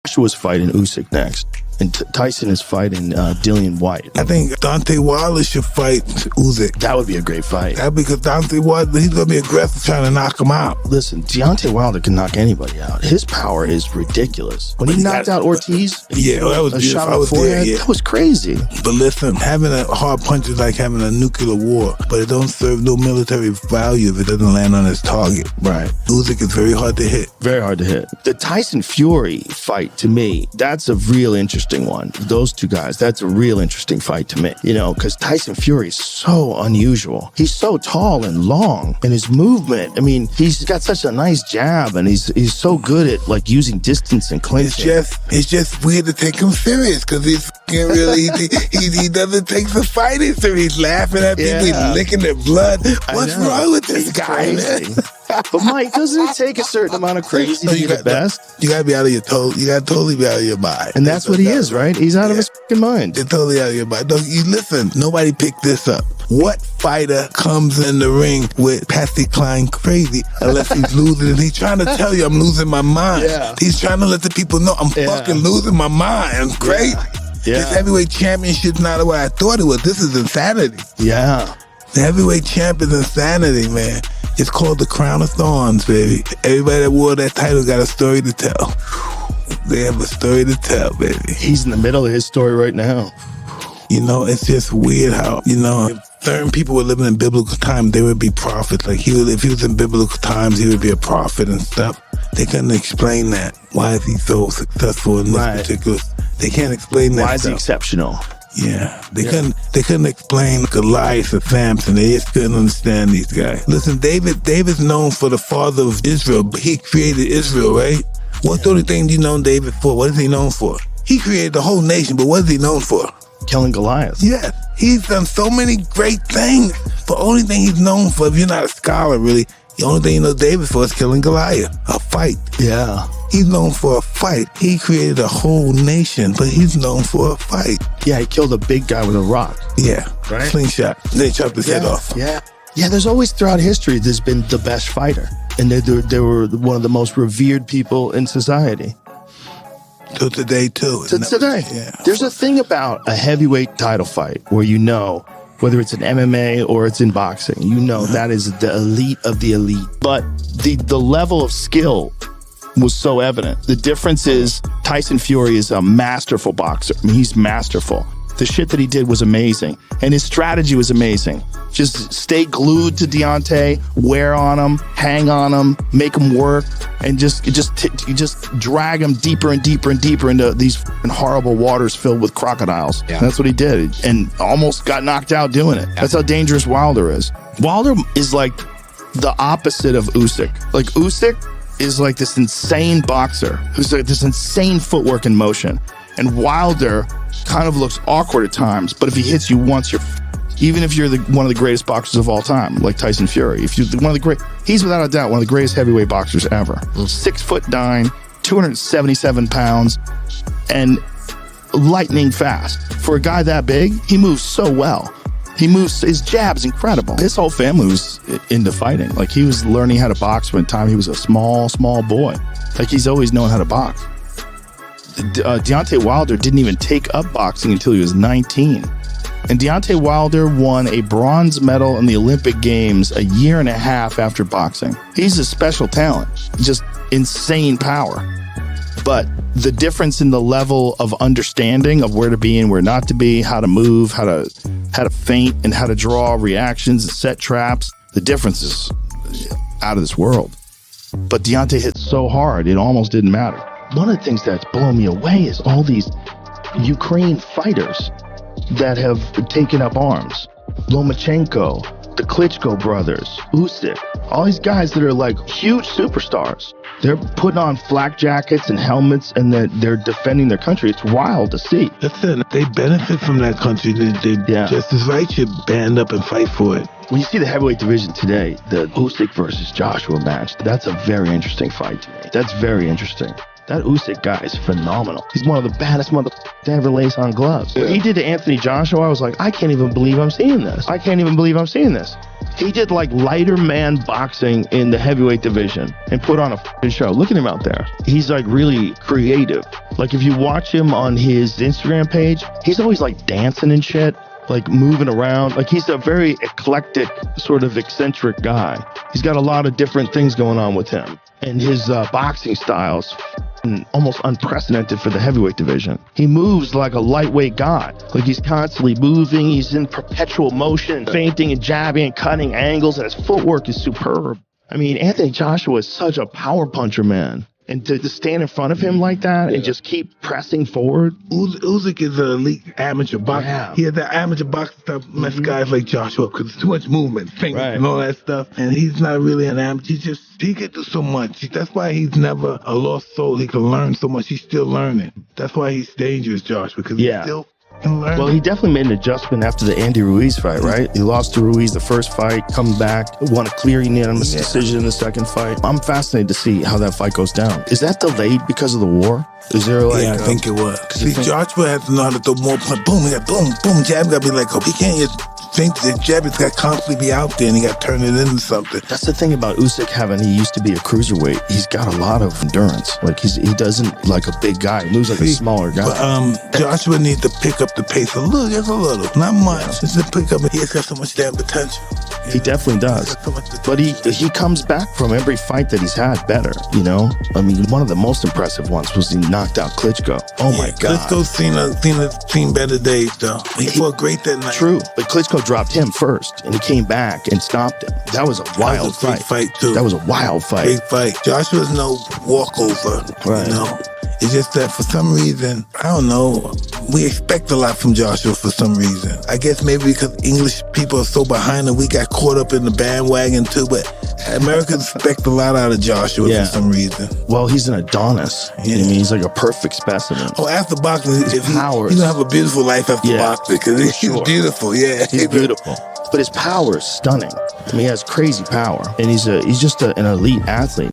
Joshua's fighting Usyk next. And Tyson is fighting Dillian White. I think Deontay Wilder should fight Usyk. That would be a great fight. That'd because Deontay Wilder, he's going to be aggressive trying to knock him out. Listen, Deontay Wilder can knock anybody out. His power is ridiculous. When he knocked out Ortiz, that was a beautiful. shot on the forehead, that was crazy. But listen, having a hard punch is like having a nuclear war, but it don't serve no military value if it doesn't land on its target. Right. Usyk is very hard to hit. Very hard to hit. The Tyson Fury fight, to me, that's a real interesting one. Those two guys, that's a real interesting fight to me. You know, because Tyson Fury is so unusual. He's so tall and long, and his movement, I mean, he's got such a nice jab, and he's so good at like using distance and clinching. It's just weird to take him serious because he's really he doesn't take the fighting serious. He's laughing at people, he's licking their blood. What's wrong with this guy, man? But Mike, doesn't it take a certain amount of crazy to be the best? You gotta be out of your you gotta totally be out of your mind. And that's what he is, right? He's out of his fucking mind. You're totally out of your mind. You listen, nobody picked this up. What fighter comes in the ring with Patsy Cline crazy unless he's losing? And he's trying to tell you, I'm losing my mind. Yeah. He's trying to let the people know I'm fucking losing my mind. I'm crazy. Yeah. This heavyweight championship's not what I thought it was. This is insanity. Yeah. The heavyweight champ is insanity, man. It's called the Crown of Thorns, baby. Everybody that wore that title got a story to tell. They have a story to tell, baby. He's in the middle of his story right now. You know, it's just weird how, you know, if certain people were living in biblical times, they would be prophets. Like, if he was in biblical times, he would be a prophet and stuff. They couldn't explain that. Why is he so successful in this particular... They can't explain that. Why is he exceptional? Yeah, they couldn't explain Goliath or Samson. They just couldn't understand these guys. Listen, David's known for the father of Israel. He created Israel, right? What's the only thing you know David for? What is he known for? He created the whole nation, but what is he known for? Killing Goliath. Yeah, he's done so many great things. The only thing he's known for, if you're not a scholar really, the only thing you know David for is killing Goliath, a fight. Yeah. He's known for a fight. He created a whole nation, but he's known for a fight. Yeah, he killed a big guy with a rock. Yeah, right? Slingshot. They chopped his head off. Yeah. Yeah, there's always throughout history, there's been the best fighter. And they were one of the most revered people in society. To today, too. To today. Yeah. There's a thing about a heavyweight title fight where you know, whether it's in MMA or it's in boxing, you know that is the elite of the elite. But the level of skill was so evident. The difference is Tyson Fury is a masterful boxer. I mean, he's masterful. The shit that he did was amazing. And his strategy was amazing. Just stay glued to Deontay, wear on him, hang on him, make him work, and just drag him deeper and deeper and deeper into these horrible waters filled with crocodiles. Yeah. That's what he did. And almost got knocked out doing it. That's how dangerous Wilder is. Wilder is like the opposite of Usyk. Like Usyk is like this insane boxer who's like this insane footwork and motion. And Wilder kind of looks awkward at times, but if he hits you once, even if you're one of the greatest boxers of all time, like Tyson Fury, if you're he's without a doubt one of the greatest heavyweight boxers ever. 6'9", 277 pounds, and lightning fast. For a guy that big, he moves so well. His jab's incredible. His whole family was into fighting. Like, he was learning how to box from the time he was a small boy. Like, he's always known how to box. Deontay Wilder didn't even take up boxing until he was 19. And Deontay Wilder won a bronze medal in the Olympic Games a year and a half after boxing. He's a special talent, just insane power. But the difference in the level of understanding of where to be and where not to be, how to move, how to feint, and how to draw reactions and set traps, the difference is out of this world. But Deontay hit so hard, it almost didn't matter. One of the things that's blown me away is all these Ukraine fighters that have taken up arms. Lomachenko, the Klitschko brothers, Usyk, all these guys that are like huge superstars. They're putting on flak jackets and helmets and they're defending their country. It's wild to see. Listen, they benefit from that country. They just as right should band up and fight for it. When you see the heavyweight division today, the Usyk versus Joshua match, that's a very interesting fight to me. That's very interesting. That Usyk guy is phenomenal. He's one of the baddest to ever lace on gloves. What he did to Anthony Joshua, I was like, I can't even believe I'm seeing this. I can't even believe I'm seeing this. He did like lighter man boxing in the heavyweight division and put on a f***ing show. Look at him out there. He's like really creative. Like if you watch him on his Instagram page, he's always like dancing and shit, like moving around. Like he's a very eclectic, sort of eccentric guy. He's got a lot of different things going on with him. And his boxing style's almost unprecedented for the heavyweight division. He moves like a lightweight guy. Like he's constantly moving. He's in perpetual motion, feinting and jabbing and cutting angles, and his footwork is superb. I mean, Anthony Joshua is such a power puncher, man. And to stand in front of him like that and just keep pressing forward. Usyk is an elite amateur boxer. Yeah. He has that amateur boxing stuff mess guys like Joshua because it's too much movement, fingers and all that stuff. And he's not really an amateur. He can do so much. That's why he's never a lost soul. He can learn so much. He's still learning. That's why he's dangerous, Josh, because he's still learning. Well, he definitely made an adjustment after the Andy Ruiz fight, right? He lost to Ruiz the first fight, come back, won a clear unanimous decision in the second fight. I'm fascinated to see how that fight goes down. Is that delayed because of the war? Is there like... Yeah, I think it was. See, Joshua has to know how to throw more punch. Boom, he got boom, boom, jab. Got to be like, oh, he can't just think the jab. It's got to constantly be out there and he got to turn it into something. That's the thing about Usyk he used to be a cruiserweight. He's got a lot of endurance. Like he doesn't like a big guy. He moves like a smaller guy. But Joshua needs to pick up the pace a little, just a little. Not much. Just to pick up. He's got so much damn potential. He definitely does. But he comes back from every fight that he's had better, you know? I mean, one of the most impressive ones was he knocked out Klitschko. Oh my God. Klitschko's seen better days, though. He fought great that night. True. But Klitschko dropped him first, and he came back and stopped him. That was a wild fight. Big fight, too. That was a wild fight. Big fight. Joshua's no walkover, you know? It's just that for some reason, I don't know, we expect a lot from Joshua for some reason. I guess maybe because English people are so behind and we got caught up in the bandwagon too, but Americans expect a lot out of Joshua for some reason. Well, he's an Adonis. Yeah. I mean, he's like a perfect specimen. Oh, after boxing, he's gonna have a beautiful life after boxing because he's beautiful. Yeah, he's beautiful. But his power is stunning. I mean, he has crazy power, and he's just an elite athlete.